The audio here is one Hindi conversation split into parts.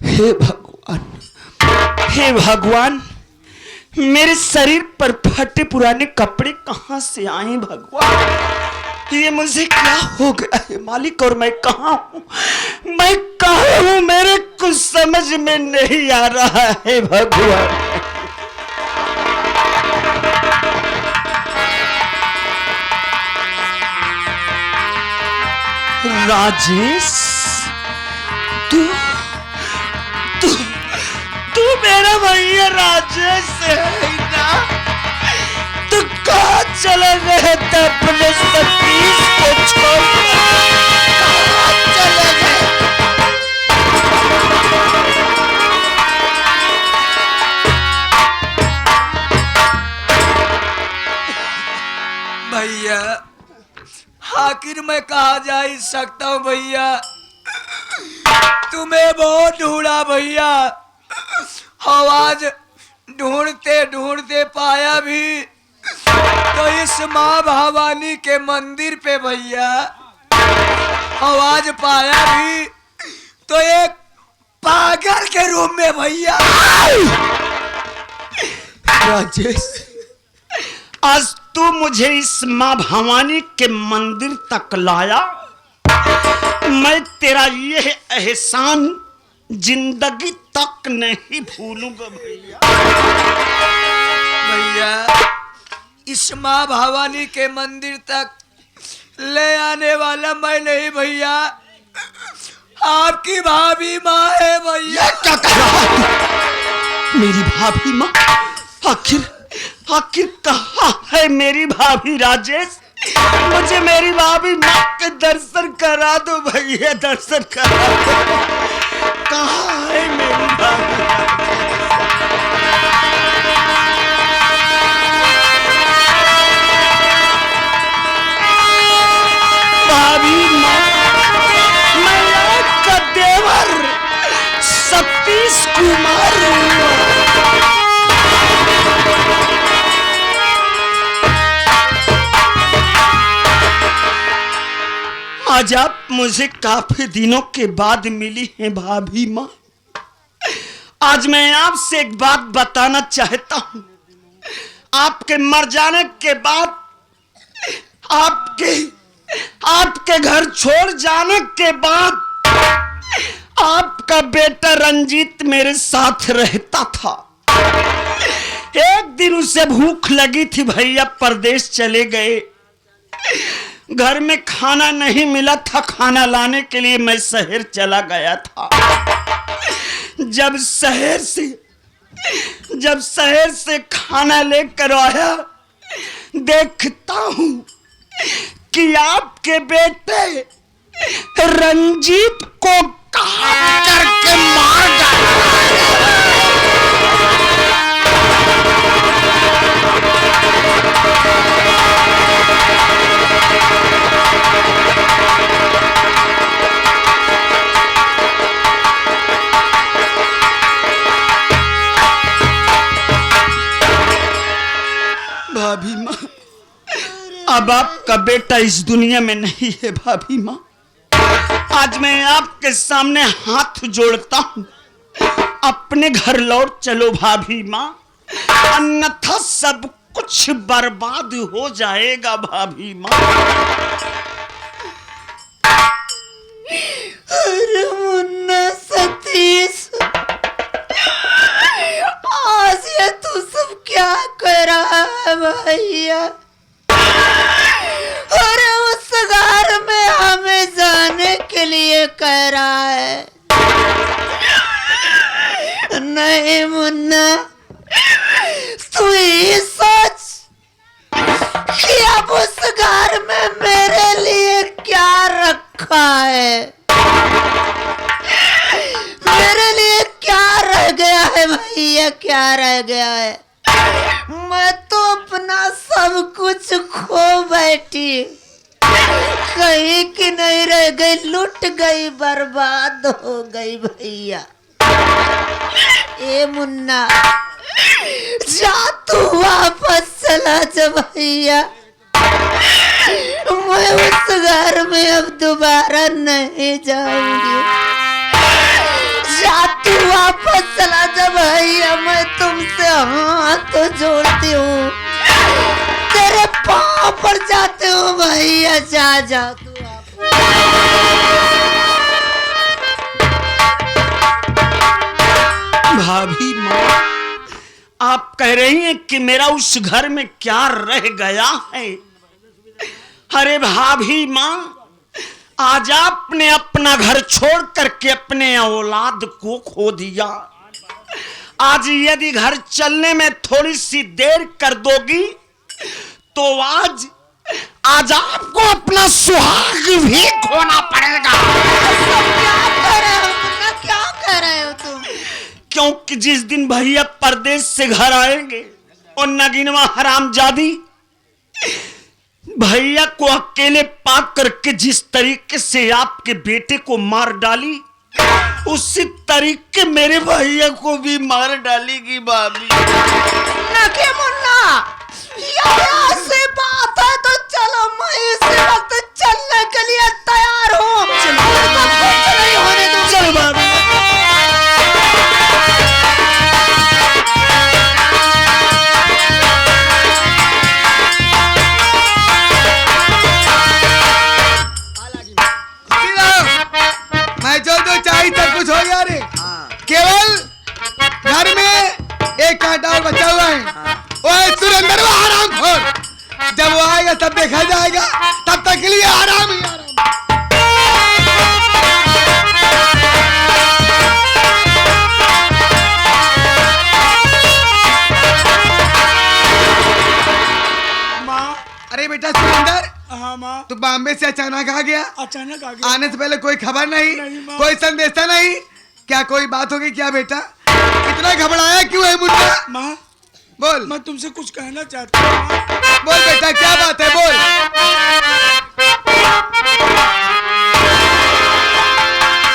हे भगवान, हे भगवान, मेरे शरीर पर फटे पुराने कपड़े कहां से आए भगवान। ये मुझे क्या हो गया है मालिक, और मैं कहां हूं, मैं कहां हूं, मेरे कुछ समझ में नहीं आ रहा है भगवान। राजेश, तू तू तू मेरा भैया राजेश है ना? तू कहाँ चला गया था अपने सतीश को छोड़कर? कहाँ चला गया? भैया आखिर मैं कहा जा ही सकता हूँ भैया, तुम्हें बहुत ढूंढा भैया, आवाज ढूंढते ढूंढते पाया भी तो इस माँ भवानी के मंदिर पे भैया, आवाज पाया भी तो एक पागल के रूम में भैया। राजेश, आज तू मुझे इस माँ भवानी के मंदिर तक लाया, मैं तेरा यह एहसान जिंदगी तक नहीं भूलूंगा भैया। भैया इस माँ भवानी के मंदिर तक ले आने वाला मैं नहीं भैया, आपकी भाभी माँ है भैया। क्या कह रहा है? मेरी भाभी माँ? आखिर कहाँ है मेरी भाभी राजेश? मुझे मेरी भाभी माँ के दर्शन करा दो भैया, दर्शन करा दो। कहाँ है मेरी भाभी? भाभी माँ, मैं आपका देवर सतीश कुमार हूँ। आज आप मुझे काफी दिनों के बाद मिली हैं भाभी माँ। आज मैं आपसे एक बात बताना चाहता हूँ। आपके मर जाने के बाद, आपके घर छोड़ जाने के बाद आपका बेटा रंजीत मेरे साथ रहता था। एक दिन उसे भूख लगी थी भैया, परदेश चले गए, घर में खाना नहीं मिला था, खाना लाने के लिए मैं शहर चला गया था। जब शहर से खाना लेकर आया, देखता हूं कि आपके बेटे रंजीत को काट करके मार डाला। भाभी माँ, अब आपका बेटा इस दुनिया में नहीं है भाभी माँ। आज मैं आपके सामने हाथ जोड़ता हूँ, अपने घर लौट चलो भाभी माँ, अन्यथा सब कुछ बर्बाद हो जाएगा भाभी माँ। अरे मुन्ना सतीश, आज ये तू सब क्या कर रहा है भैया? अरे उस घर में हमें जाने के लिए कह रहा है। नहीं मुन्ना, तू ये सोच कि अब उस घर में मेरे लिए क्या रखा है, मेरे लिए क्या रह गया है भैया, क्या रह गया है? मैं तो अपना सब कुछ खो बैठी, कहीं की नहीं रह गई, लुट गई, बर्बाद हो गई भैया। ए मुन्ना, जा तू वापस चला जा भैया, मैं उस घर में अब दोबारा नहीं जाऊंगी। जा तू वापस चला जा भैया, मैं तुमसे हाथ जोड़ती हूँ, तेरे पाँव पर जाते हो भैया, जा तू भाभी माँ, आप कह रही हैं कि मेरा उस घर में क्या रह गया है? अरे भाभी माँ, आज आपने अपना घर छोड़ करके अपने औलाद को खो दिया। आज यदि घर चलने में थोड़ी सी देर कर दोगी तो आज आपको अपना सुहाग भी खोना पड़ेगा। क्या कर रहे हो तुम? क्योंकि जिस दिन भैया परदेश से घर आएंगे और नगीनवा हरामजादी भैया को अकेले पाक करके जिस तरीके से आपके बेटे को मार डाली, उसी तरीके मेरे भैया को भी मार डालेगी भाभी। नके मुन्ना, यहाँ से बात है तो चलो, मैं इसी वक्त चलने के लिए तैयार हूँ। कुछ नहीं होने दूंगी। चल भाभी। मैं जो चाहिए सब कुछ हो गया रे। केवल घर में एक कांटा और बचा हुआ है। ओए सुरेंद्र, वो आराम खोर, जब वो आएगा तब देखा जाएगा, तब तक के लिए आराम ही आराम। माँ। अरे बेटा सुरेंद्र, हाँ माँ। तू बॉम्बे से अचानक आ गया? अचानक आ गया। आने से पहले कोई खबर नहीं, नहीं माँ। कोई संदेशा नहीं? क्या कोई बात होगी क्या बेटा? इतना घबराया क्यों है मुन्ना? माँ, बोल। मैं तुमसे कुछ कहना चाहता हूँ। बोल बेटा, क्या बात है, बोल।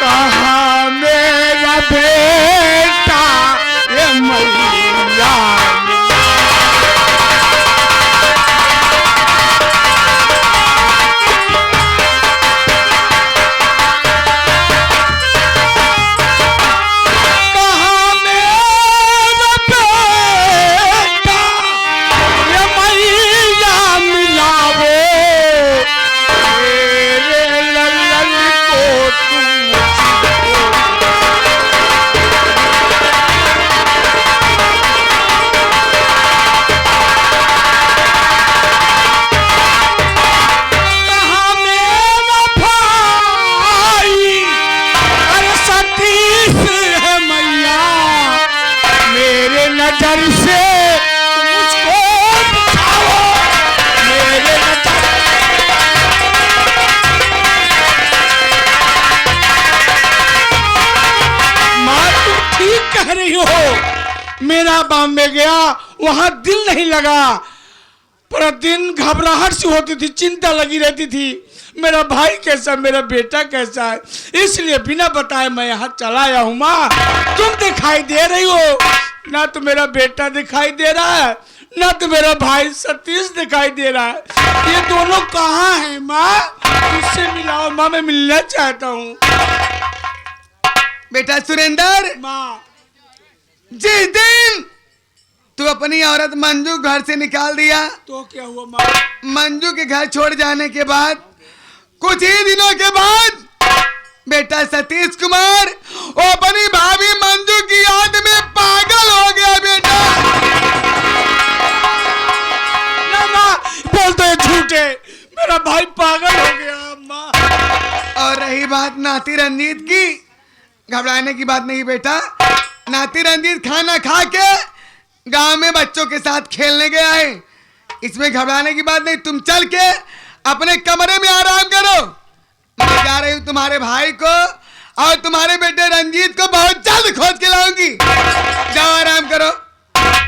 कहाँ मेरा बेटा ये मैया मेरा बॉम्बे गया, वहां दिल नहीं लगा, पर दिन घबराहट सी होती थी, चिंता लगी रहती थी, मेरा भाई कैसा, मेरा बेटा कैसा है, इसलिए बिना बताए मैं यहाँ चला आया हूँ। माँ, तुम दिखाई दे रही हो, ना तो मेरा बेटा दिखाई दे रहा है, ना तो मेरा भाई सतीश दिखाई दे रहा है। ये दोनों कहाँ हैं माँ? मुझसे मिलाओ माँ, मैं मिलना चाहता हूँ। बेटा सुरेंद्र, माँ, जिस दिन तू अपनी औरत मंजू घर से निकाल दिया, तो क्या हुआ माँ? मंजू के घर छोड़ जाने के बाद कुछ ही दिनों के बाद बेटा सतीश कुमार वो अपनी भाभी मंजू की याद में पागल हो गया। बेटा ना माँ, बोलते हैं झूठे, मेरा भाई पागल हो गया माँ। और रही बात नाती रंजीत की, घबराने की बात नहीं बेटा, नाती रंजीत खाना खा के गांव में बच्चों के साथ खेलने गया है, इसमें घबराने की बात नहीं। तुम चल के अपने कमरे में आराम करो, मैं जा रही हूँ तुम्हारे भाई को और तुम्हारे बेटे रंजीत को बहुत जल्द खोज के लाऊंगी। जाओ आराम करो,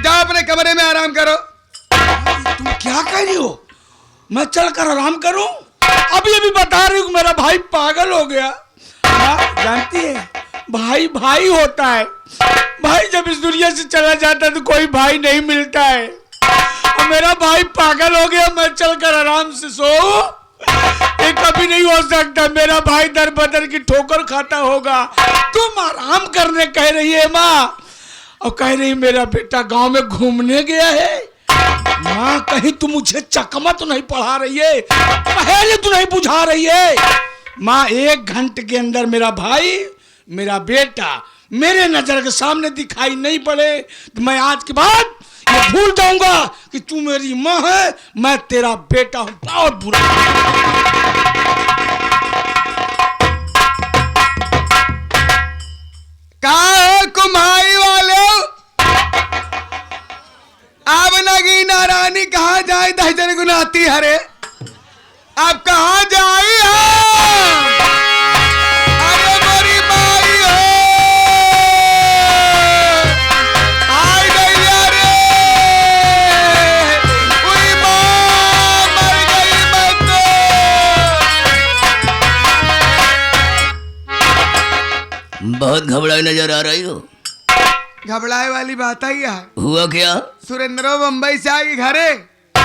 जाओ अपने कमरे में आराम करो। तुम क्या कह रही हो? मैं चलकर आराम करूं? अभी अभी बता रही हूँ मेरा भाई पागल हो गया। हाँ, जानती है, भाई भाई होता है, भाई जब इस दुनिया से चला जाता है तो कोई भाई नहीं मिलता है, और मेरा भाई पागल हो गया, मैं चलकर आराम से सो। एक भी नहीं हो सकता, मेरा भाई दर बदर की ठोकर खाता होगा। तुम आराम करने कह रही है माँ, और कह रही मेरा बेटा गांव में घूमने गया है। माँ कहीं तुम मुझे चकमा तो नहीं पढ़ा रही है, पहले तो नहीं बुझा रही है। माँ 1 घंटे के अंदर मेरा भाई मेरा बेटा मेरे नजर के सामने दिखाई नहीं पड़े तो मैं आज के बाद ये भूल जाऊंगा कि तू मेरी माँ है, मैं तेरा बेटा हूं। बहुत बुरा। कहा कुम्हाई वाले, अब नगी नारानी कहाँ जाए दहजन गुनाती हरे, अब कहाँ जाई है? अरे मेरी माई हो, आई गई अरे, उई माँ मर गई मैं तो। बहुत घबराई नजर आ रही हो। घबराए वाली बात ही है। हुआ क्या? सुरेंद्रो बम्बई से आगे घरे आ?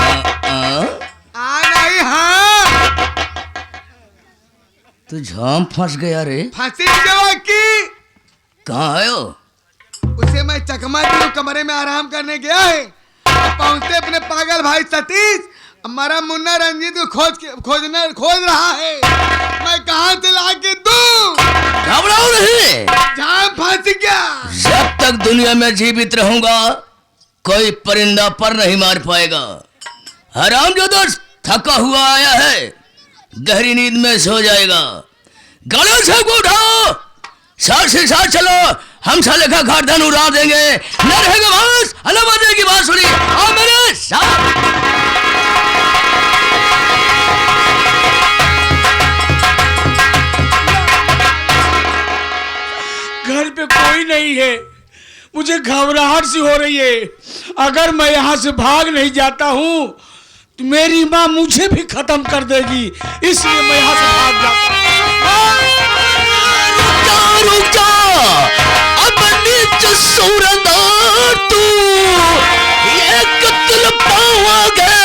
आ गई। हाँ तू झाम फंस गया रे। फंसी जवा की, कहाँ है वो? उसे मैं चकमा दी, कमरे में आराम करने गया है। पहुंचते अपने पागल भाई सतीश, हमारा मुन्ना रंजीत को खोज रहा है। मैं कहाँ से ला के दूं? घबराओ नहीं, जाम फंस गया। जब तक दुनिया में जीवित रहूंगा कोई परिंदा पर नहीं मार पाएगा। हराम जो दोस्त थका हुआ आया है, गहरी नींद में सो जाएगा। गले से उठाओ, साथ से साथ चलो, हम साले का गर्दन उड़ा देंगे। न रहेगा बस अलमारी की बात सुनी, आओ मेरे साथ। घर पे कोई नहीं है, मुझे घबराहट सी हो रही है। अगर मैं यहाँ से भाग नहीं जाता हूँ तो मेरी माँ मुझे भी खत्म कर देगी, इसलिए मैं यहाँ से भाग जाता हूँ। रुक जा, अब नीच सूरंदा तू ये कत्ल पाओगे,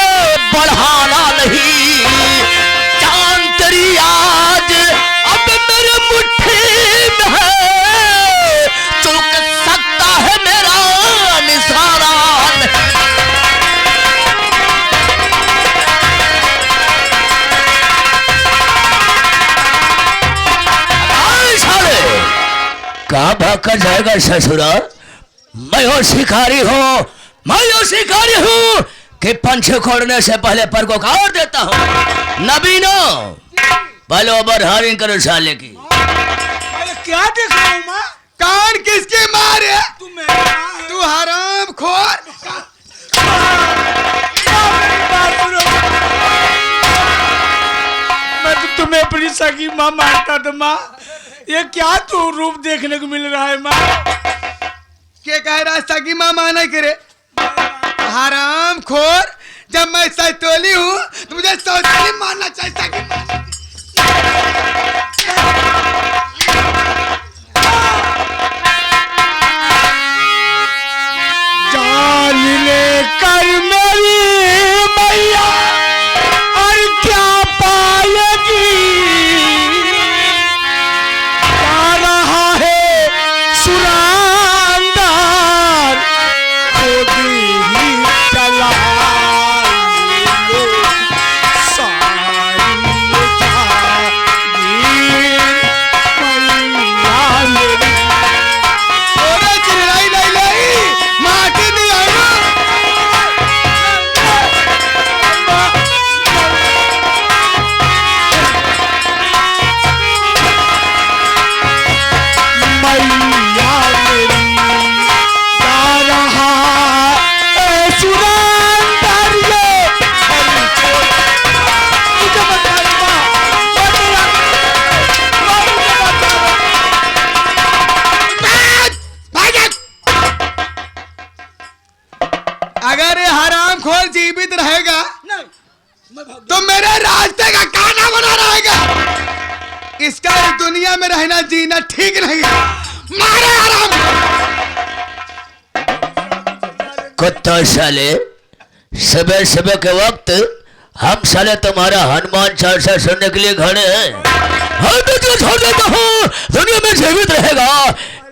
बढ़ाना नहीं। जान तेरी आज अब मेरे मुट्ठी में है, चुक सकता है मेरा निशाना। कहाँ भाग कर जाएगा ससुरा? मैं वो शिकारी हूँ, मैं वो शिकारी हूँ कि पंछी खोड़ने से पहले पर को काट देता हूँ। नबीनो पहले ओवर हारिंग करो साले की। अरे क्या देख रहा हूँ माँ? कान किसके मारे? तू मेरी माँ है। तू हराम खोर। मैं तो तुम्हें अपनी सगी माँ मानता था माँ, ये क्या तू रूप देखने को मिल रहा है माँ? के कह रहा सगी माँ माना करे? हराम खोर, जब मैं सैतोली हूँ तो मुझे सौतेली मानना चाहिए, सगी मानना। जान लेकर मेरी मैया और क्या पाएगी, जा रहा है सुरांदार खुद ही चला लो सारी जागीर मैया मेरी। ओरे चिल्लाई लाई लाई, माटी दी आयो। मैया मेरी जा रहा है सुरंदर ये मुझे बताएगा, अगर ये हराम खोर जीवित रहेगा तो मेरे रास्ते का काना बना रहेगा। इसका इस दुनिया में रहना जीना ठीक नहीं है। मारे हराम। कुत्ता साले, सुबह सुबह के वक्त हम साले तुम्हारा हनुमान चालीसा सुनने के लिए खड़े हैं। हम तुझको छोड़ देता हूँ, दुनिया में जीवित रहेगा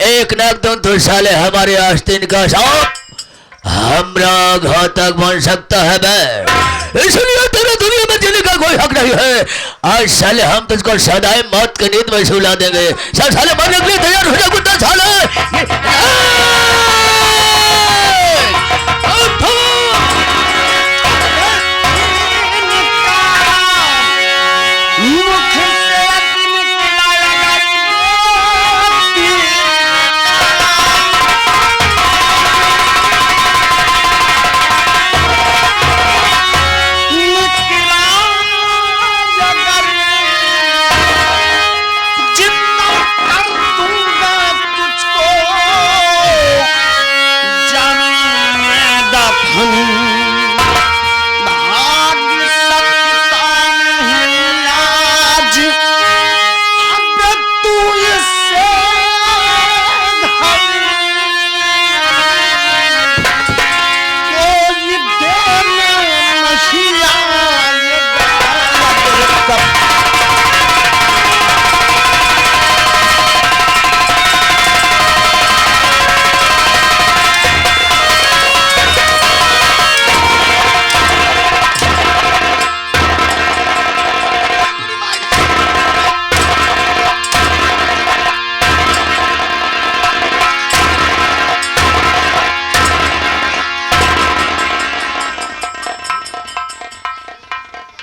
एक न एक दिन तो साले हमारे आस्तीन का सांप हमरा घातक बन सकता है बे। इसलिए तेरे दुनिया में जीने का कोई हक नहीं है। आज साले हम तुझको सदाए मौत की नींद में सुला देंगे। साले मरने के लिए तैयार हो जा कुत्ता साले।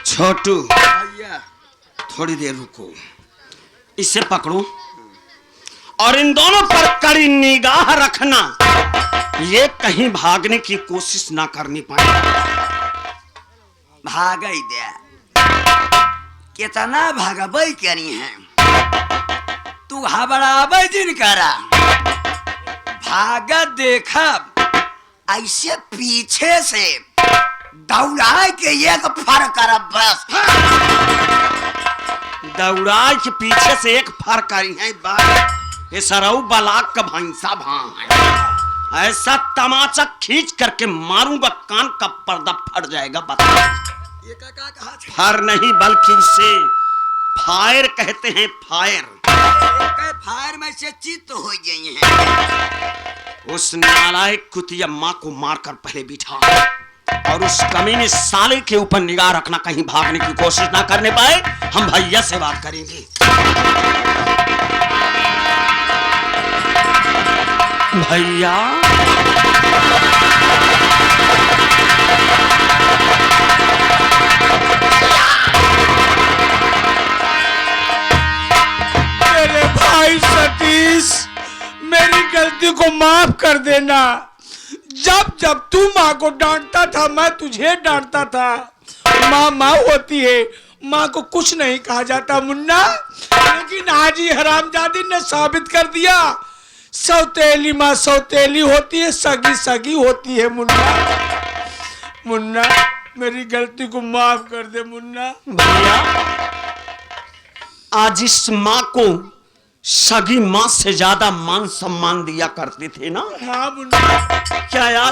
छोटू थोड़ी देर रुको, इसे पकड़ो और इन दोनों पर कड़ी निगाह रखना, ये कहीं भागने की कोशिश ना करनी पाए। भाग ही दे, कितना भागबई करी है तू, घबराबई जिन करा, भाग देखा ऐसे पीछे से दौड़ा के एक फर कर बस। दौड़ा के पीछे से एक फर करी है बात, ये सरऊ बलाक का भैंसा भां है। ऐसा तमाचा खींच करके मारूंगा कान का पर्दा फट जाएगा। बता ये का कहा फर नहीं बल्कि उसे फायर कहते हैं, फायर। फायर में से चित्त हो गई है। उस नालायक कुतिया माँ को मारकर पहले बिठा और उस कमीने साले के ऊपर निगाह रखना, कहीं भागने की कोशिश ना करने पाए। हम भैया से बात करेंगे। भैया मेरे भाई सतीश, मेरी गलती को माफ कर देना। जब जब तू माँ को डांटता था मैं तुझे डांटता था। माँ माँ होती है, माँ को कुछ नहीं कहा जाता मुन्ना, लेकिन आज ही हरामजादी ने साबित कर दिया सौतेली माँ सौतेली होती है, सगी सगी होती है। मुन्ना मुन्ना मेरी गलती को माफ कर दे मुन्ना। भैया आज इस माँ को सगी माँ से ज्यादा मान सम्मान दिया करते थे ना। हाँ मुन्ना। क्या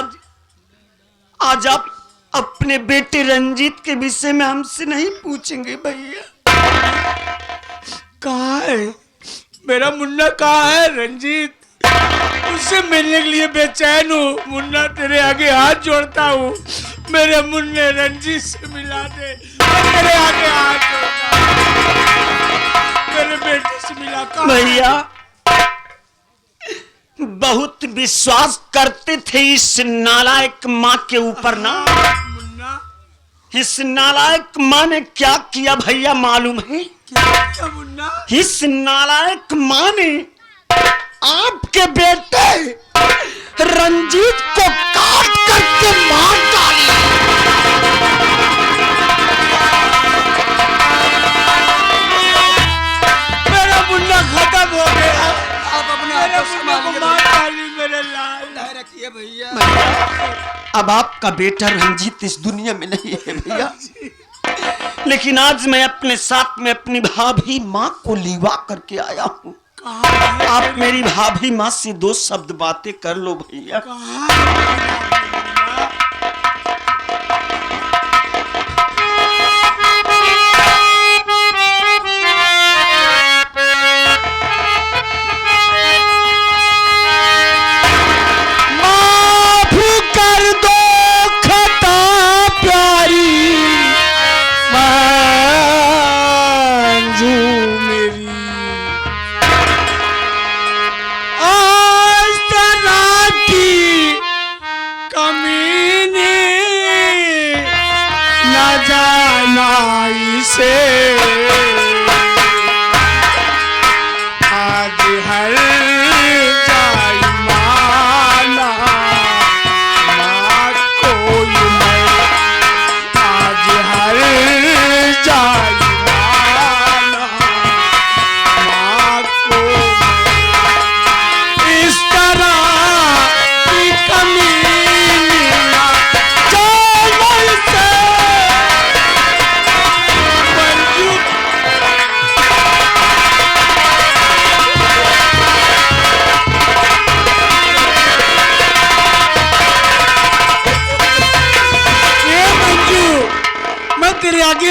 आज आप अपने बेटे रंजीत के विषय में हमसे नहीं पूछेंगे भैया? कहाँ है मेरा मुन्ना? कहाँ है रंजीत? उससे मिलने के लिए बेचैन हूँ मुन्ना, तेरे आगे हाथ जोड़ता हूँ, मेरे मुन्ने रंजीत से मिला दे। तेरे आगे हाथ जोड़ता हूँ, मेरे बेटे से मिला। भैया बहुत विश्वास करते थे इस नालायक माँ के ऊपर ना। मुन्ना इस नालायक माँ ने क्या किया भैया मालूम है? क्या मुन्ना? इस नालायक माँ ने आपके बेटे रंजीत को काट करके मार डाली। मेरा मुन्ना खत्म हो गया। आप अपने मेरे आप को मुन्ना को संभालिए मार डाली मेरे लाल। धैर्य रखिए भैया। अब आपका बेटा रंजीत इस दुनिया में नहीं है भैया, लेकिन आज मैं अपने साथ में अपनी भाभी माँ को लिवा करके आया हूँ। आप मेरी भाभी माँ से दो शब्द बातें कर लो भैया।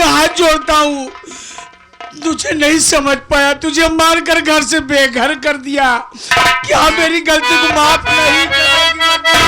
हाथ जोड़ता हूँ, तुझे नहीं समझ पाया, तुझे मारकर घर से बेघर कर दिया। क्या मेरी गलती को माफ नहीं करेगी?